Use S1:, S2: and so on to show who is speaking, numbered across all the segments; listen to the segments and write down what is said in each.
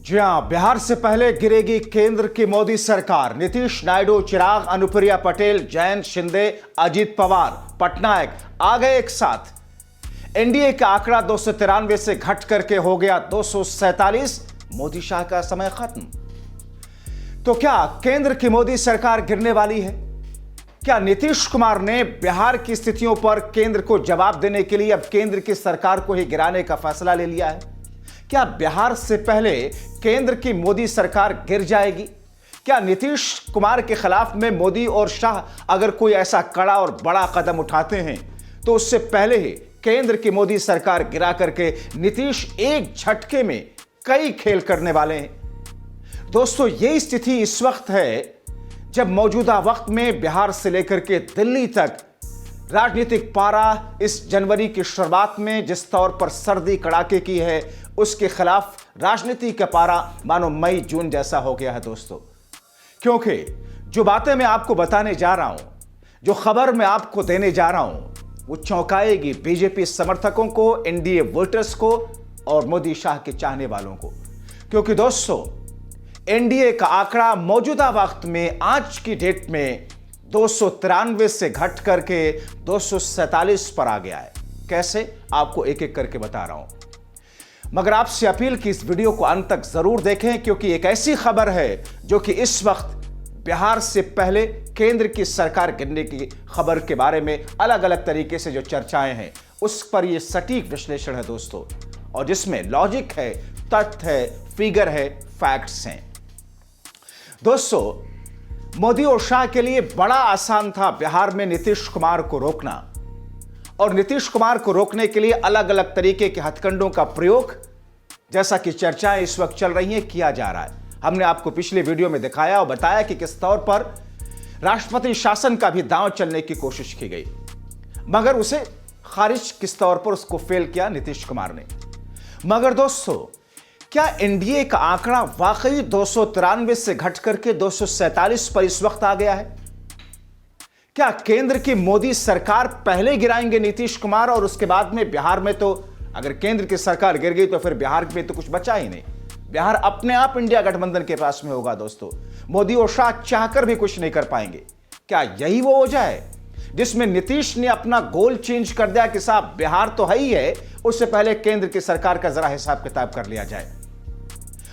S1: जी हां, बिहार से पहले गिरेगी केंद्र की मोदी सरकार। नीतीश, नायडू, चिराग, अनुप्रिया पटेल, जयंत शिंदे, अजीत पवार, पटनायक आ गए एक साथ। एनडीए का आंकड़ा 293 से घट करके हो गया 247। मोदी शाह का समय खत्म। तो क्या केंद्र की मोदी सरकार गिरने वाली है? क्या नीतीश कुमार ने बिहार की स्थितियों पर केंद्र को जवाब देने के लिए अब केंद्र की सरकार को ही गिराने का फैसला ले लिया है? क्या बिहार से पहले केंद्र की मोदी सरकार गिर जाएगी? क्या नीतीश कुमार के खिलाफ में मोदी और शाह अगर कोई ऐसा कड़ा और बड़ा कदम उठाते हैं तो उससे पहले ही केंद्र की मोदी सरकार गिरा करके नीतीश एक झटके में कई खेल करने वाले हैं? दोस्तों, यही स्थिति इस वक्त है जब मौजूदा वक्त में बिहार से लेकर के दिल्ली तक राजनीतिक पारा इस जनवरी की शुरुआत में जिस तौर पर सर्दी कड़ाके की है, उसके खिलाफ राजनीति का पारा मानो मई जून जैसा हो गया है दोस्तों। क्योंकि जो बातें मैं आपको बताने जा रहा हूं, जो खबर मैं आपको देने जा रहा हूं, वो चौंकाएगी बीजेपी समर्थकों को, एनडीए वोटर्स को और मोदी शाह के चाहने वालों को। क्योंकि दोस्तों, एनडीए का आंकड़ा मौजूदा वक्त में आज की डेट में 293 से घट करके 247 पर आ गया है। कैसे, आपको एक एक करके बता रहा हूं, मगर आपसे अपील कि इस वीडियो को अंत तक जरूर देखें, क्योंकि एक ऐसी खबर है जो कि इस वक्त बिहार से पहले केंद्र की सरकार गिरने की खबर के बारे में अलग अलग तरीके से जो चर्चाएं हैं उस पर यह सटीक विश्लेषण है दोस्तों, और जिसमें लॉजिक है, तथ्य है, फिगर है, फैक्ट्स हैं। दोस्तों, मोदी और शाह के लिए बड़ा आसान था बिहार में नीतीश कुमार को रोकना, और नीतीश कुमार को रोकने के लिए अलग अलग तरीके के हथकंडों का प्रयोग, जैसा कि चर्चाएं इस वक्त चल रही हैं, किया जा रहा है। हमने आपको पिछले वीडियो में दिखाया और बताया कि किस तौर पर राष्ट्रपति शासन का भी दांव चलने की कोशिश की गई, मगर उसे खारिज किस तौर पर उसको फेल किया नीतीश कुमार ने। मगर दोस्तों, क्या एनडीए का आंकड़ा वाकई 293 से घट करके 247 पर इस वक्त आ गया है? क्या केंद्र की मोदी सरकार पहले गिराएंगे नीतीश कुमार, और उसके बाद में बिहार में तो अगर केंद्र की सरकार गिर गई तो फिर बिहार में तो कुछ बचा ही नहीं। बिहार अपने आप इंडिया गठबंधन के पास में होगा दोस्तों। मोदी और शाह चाहकर भी कुछ नहीं कर पाएंगे। क्या यही वो वजह है जिसमें नीतीश ने अपना गोल चेंज कर दिया कि साहब बिहार तो है ही है, उससे पहले केंद्र की सरकार का जरा हिसाब किताब कर लिया जाए?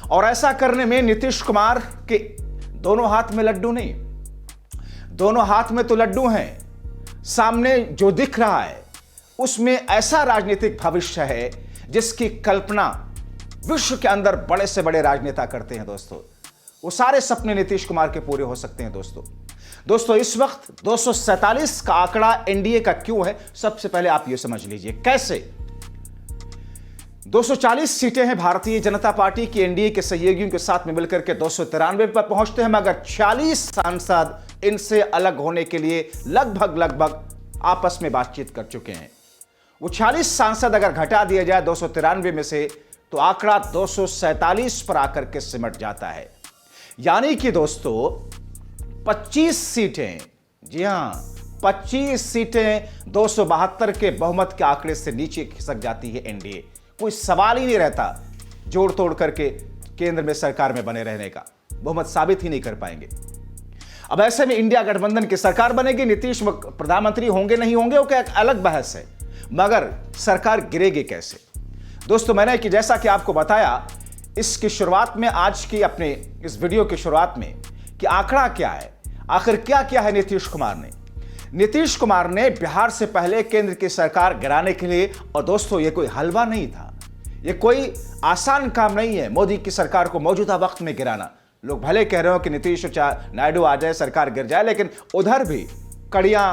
S1: और ऐसा करने में नीतीश कुमार के दोनों हाथ में लड्डू नहीं, दोनों हाथ में तो लड्डू हैं। सामने जो दिख रहा है उसमें ऐसा राजनीतिक भविष्य है जिसकी कल्पना विश्व के अंदर बड़े से बड़े राजनेता करते हैं दोस्तों। वो सारे सपने नीतीश कुमार के पूरे हो सकते हैं दोस्तों। इस वक्त 247 का आंकड़ा एनडीए का क्यों है, सबसे पहले आप ये समझ लीजिए कैसे। 240 सीटें हैं भारतीय जनता पार्टी की, एनडीए के सहयोगियों के साथ में मिलकर के 293 पर पहुंचते हैं, मगर 40 सांसद इनसे अलग होने के लिए लगभग आपस में बातचीत कर चुके हैं। वो 40 सांसद अगर घटा दिया जाए 293 में से तो आंकड़ा 247 पर आकर के सिमट जाता है। यानी कि दोस्तों 25 सीटें, जी हां 25 सीटें 272 के बहुमत के आंकड़े से नीचे खिसक जाती है एनडीए। कोई सवाल ही नहीं रहता जोड़ तोड़ करके केंद्र में सरकार में बने रहने का, बहुमत साबित ही नहीं कर पाएंगे। अब ऐसे में इंडिया गठबंधन की सरकार बनेगी, नीतीश प्रधानमंत्री होंगे नहीं होंगे वो क्या एक अलग बहस है, मगर सरकार गिरेगी कैसे? दोस्तों, मैंने कि जैसा कि आपको बताया इसकी शुरुआत में, आज की अपने इस वीडियो की शुरुआत में, कि आंकड़ा क्या है, आखिर क्या किया है नीतीश कुमार ने। नीतीश कुमार ने बिहार से पहले केंद्र की सरकार गिराने के लिए, और दोस्तों ये कोई हलवा नहीं था, ये कोई आसान काम नहीं है मोदी की सरकार को मौजूदा वक्त में गिराना। लोग भले कह रहे हो कि नीतीश नायडू आ जाए, सरकार गिर जाए, लेकिन उधर भी कड़ियां,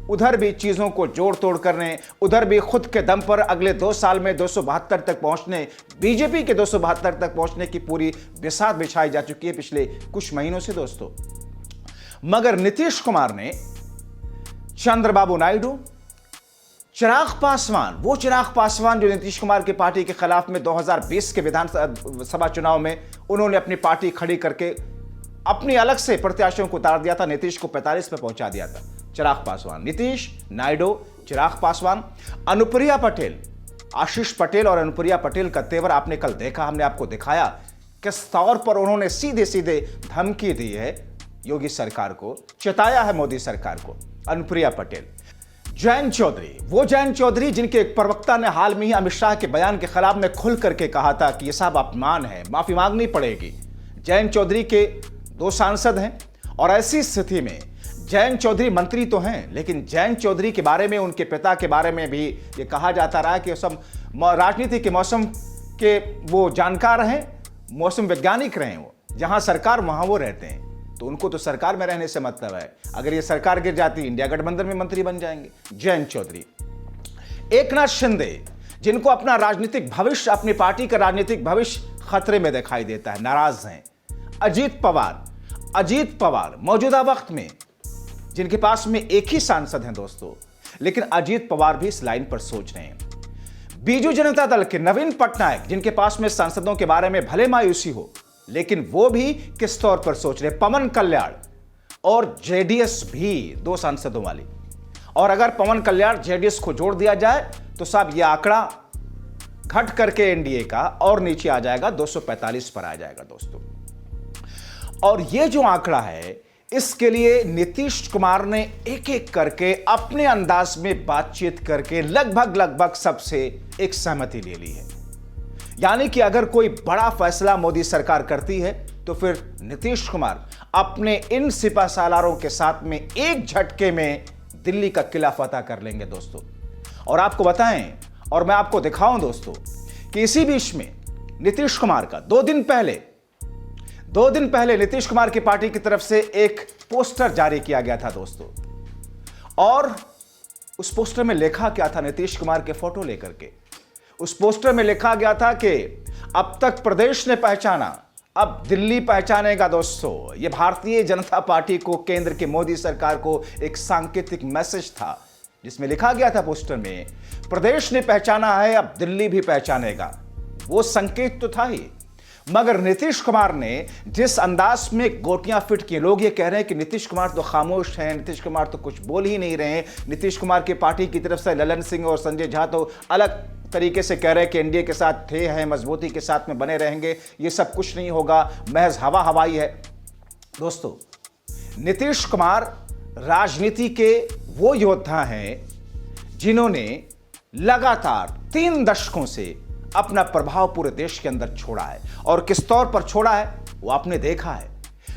S1: उधर भी चीजों को जोड़ तोड़ करने, उधर भी खुद के दम पर अगले 2 साल में 272 तक पहुंचने, बीजेपी के 272 तक पहुंचने की पूरी बिसात बिछाई जा चुकी है पिछले कुछ महीनों से दोस्तों। मगर नीतीश कुमार ने चंद्रबाबू नायडू, चिराग पासवान, वो चिराग पासवान जो नीतीश कुमार की पार्टी के खिलाफ में 2020 के विधानसभा चुनाव में उन्होंने अपनी पार्टी खड़ी करके अपनी अलग से प्रत्याशियों को उतार दिया था, नीतीश को 45 पे पहुंचा दिया था। चिराग पासवान, नीतीश, नायडू, चिराग पासवान, अनुप्रिया पटेल, आशीष पटेल और अनुप्रिया पटेल का तेवर आपने कल देखा, हमने आपको दिखाया किस तौर पर उन्होंने सीधे सीधे धमकी दी है योगी सरकार को, चेताया है मोदी सरकार को। अनुप्रिया पटेल, जयंत चौधरी, वो जयंत चौधरी जिनके एक प्रवक्ता ने हाल में ही अमित शाह के बयान के खिलाफ में खुल करके कहा था कि यह सब अपमान है, माफी मांगनी पड़ेगी। जयंत चौधरी के 2 सांसद हैं और ऐसी स्थिति में जयंत चौधरी मंत्री तो हैं, लेकिन जयंत चौधरी के बारे में, उनके पिता के बारे में भी ये कहा जाता रहा कि सब राजनीति के मौसम के वो जानकार हैं, मौसम वैज्ञानिक रहे वो, जहां सरकार वहां वो रहते हैं, तो उनको तो सरकार में रहने से मतलब है। अगर ये सरकार गिर जाती, इंडिया गठबंधन में मंत्री बन जाएंगे। जयंत चौधरी, एकनाथ शिंदे, जिनको अपना राजनीतिक भविष्य, अपनी पार्टी का राजनीतिक भविष्य खतरे में दिखाई देता है, नाराज हैं। अजीत पवार मौजूदा वक्त में जिनके पास में एक ही सांसद हैं दोस्तों, लेकिन अजीत पवार भी इस लाइन पर सोच रहे हैं। बीजू जनता दल के नवीन पटनायक, जिनके पास में सांसदों के बारे में भले मायूसी हो, लेकिन वो भी किस तौर पर सोच रहे। पवन कल्याण और जेडीएस भी 2 सांसदों वाली, और अगर पवन कल्याण जेडीएस को जोड़ दिया जाए तो साहब यह आंकड़ा घट करके एनडीए का और नीचे आ जाएगा, 245 पर आ जाएगा दोस्तों। और ये जो आंकड़ा है, इसके लिए नीतीश कुमार ने एक एक करके अपने अंदाज में बातचीत करके लगभग सबसे एक सहमति ले ली है। यानी कि अगर कोई बड़ा फैसला मोदी सरकार करती है तो फिर नीतीश कुमार अपने इन सिपहसालारों के साथ में एक झटके में दिल्ली का किला फतह कर लेंगे दोस्तों। और आपको बताएं और मैं आपको दिखाऊं दोस्तों कि इसी बीच में नीतीश कुमार का 2 दिन पहले नीतीश कुमार की पार्टी की तरफ से एक पोस्टर जारी किया गया था दोस्तों, और उस पोस्टर में लिखा क्या था, नीतीश कुमार के फोटो लेकर के उस पोस्टर में लिखा गया था कि अब तक प्रदेश ने पहचाना, अब दिल्ली पहचानेगा दोस्तों। यह भारतीय जनता पार्टी को, केंद्र की मोदी सरकार को एक सांकेतिक मैसेज था, जिसमें लिखा गया था पोस्टर में, प्रदेश ने पहचाना है, अब दिल्ली भी पहचानेगा। वो संकेत तो था ही, मगर नीतीश कुमार ने जिस अंदाज में गोटियां फिट की, लोग ये कह रहे हैं कि नीतीश कुमार तो खामोश हैं, नीतीश कुमार तो कुछ बोल ही नहीं रहे हैं। नीतीश कुमार की पार्टी की तरफ से ललन सिंह और संजय झा तो अलग तरीके से कह रहे हैं कि एनडीए के साथ थे हैं, मजबूती के साथ में बने रहेंगे, ये सब कुछ नहीं होगा, महज हवाई है। दोस्तों, नीतीश कुमार राजनीति के वो योद्धा हैं जिन्होंने लगातार 3 दशकों से अपना प्रभाव पूरे देश के अंदर छोड़ा है, और किस तौर पर छोड़ा है वो आपने देखा है।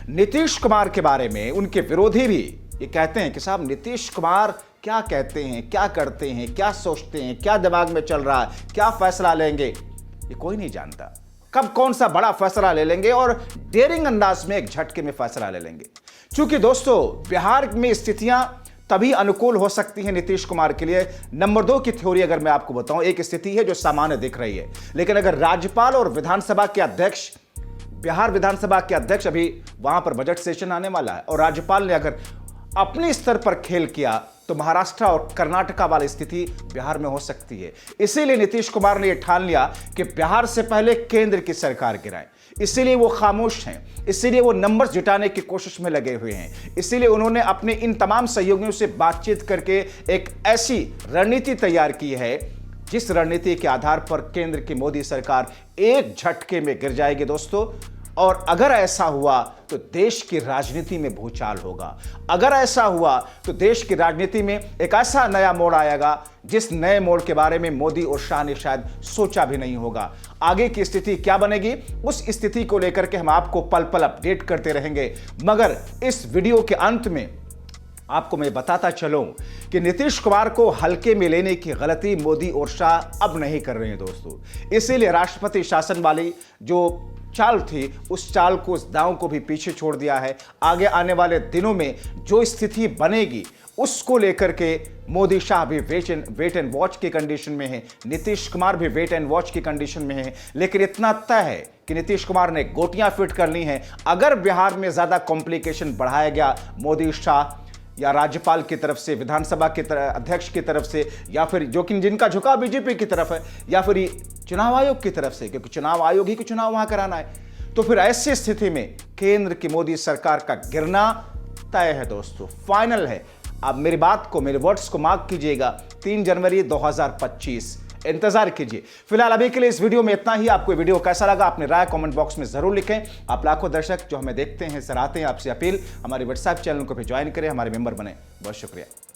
S1: नीतीश कुमार के बारे में उनके विरोधी भी ये कहते हैं कि साहब नीतीश कुमार क्या कहते हैं, क्या करते हैं, क्या सोचते हैं, क्या दिमाग में चल रहा है, क्या फैसला लेंगे, ये कोई नहीं जानता। कब कौन सा बड़ा फैसला ले लेंगे और डेयरिंग अंदाज में एक झटके में फैसला ले लेंगे। क्योंकि दोस्तों, बिहार में स्थितियां तभी अनुकूल हो सकती है नीतीश कुमार के लिए। नंबर 2 की थ्योरी अगर मैं आपको बताऊं, एक स्थिति है जो सामान्य दिख रही है, लेकिन अगर राज्यपाल और विधानसभा के अध्यक्ष, बिहार विधानसभा के अध्यक्ष, अभी वहां पर बजट सेशन आने वाला है, और राज्यपाल ने अगर अपने स्तर पर खेल किया तो महाराष्ट्र और कर्नाटका वाली स्थिति बिहार में हो सकती है। इसीलिए नीतीश कुमार ने यह ठान लिया कि बिहार से पहले केंद्र की सरकार गिराएं। इसीलिए वो खामोश हैं, इसीलिए वो नंबर्स जुटाने की कोशिश में लगे हुए हैं। इसीलिए उन्होंने अपने इन तमाम सहयोगियों से बातचीत करके एक ऐसी रणनीति तैयार की है जिस रणनीति के आधार पर केंद्र की मोदी सरकार एक झटके में गिर जाएगी दोस्तों। और अगर ऐसा हुआ तो देश की राजनीति में भूचाल होगा। अगर ऐसा हुआ तो देश की राजनीति में एक ऐसा नया मोड़ आएगा जिस नए मोड़ के बारे में मोदी और शाह ने शायद सोचा भी नहीं होगा। आगे की स्थिति क्या बनेगी, उस स्थिति को लेकर के हम आपको पल पल अपडेट करते रहेंगे। मगर इस वीडियो के अंत में आपको मैं बताता चलूं कि नीतीश कुमार को हल्के में लेने की गलती मोदी और शाह अब नहीं कर रहे हैं दोस्तों। इसीलिए राष्ट्रपति शासन वाली जो चाल थी, उस चाल को, उस दांव को भी पीछे छोड़ दिया है। आगे आने वाले दिनों में जो स्थिति बनेगी उसको लेकर के मोदी शाह भी वेट एंड वॉच की कंडीशन में है, नीतीश कुमार भी वेट एंड वॉच की कंडीशन में है। लेकिन इतना तय है कि नीतीश कुमार ने गोटियां फिट कर ली हैं। अगर बिहार में ज्यादा कॉम्प्लिकेशन बढ़ाया गया मोदी शाह या राज्यपाल की तरफ से, विधानसभा के अध्यक्ष की तरफ से, या फिर जो कि जिनका झुकाव बीजेपी की तरफ है, या फिर चुनाव आयोग की तरफ से, क्योंकि चुनाव आयोग ही को चुनाव वहां कराना है, तो फिर ऐसी स्थिति में केंद्र की मोदी सरकार का गिरना तय है दोस्तों, फाइनल है। आप मेरी बात को, मेरे वर्ड्स को मार्क कीजिएगा, 3 जनवरी 2025 इंतजार कीजिए। फिलहाल अभी के लिए इस वीडियो में इतना ही। आपको वीडियो कैसा लगा अपनी राय कमेंट बॉक्स में जरूर लिखें। आप लाखों दर्शक जो हमें देखते हैं, सराहते हैं, आपसे अपील हमारे व्हाट्सएप चैनल को भी ज्वाइन करें, हमारे मेंबर बने। बहुत शुक्रिया।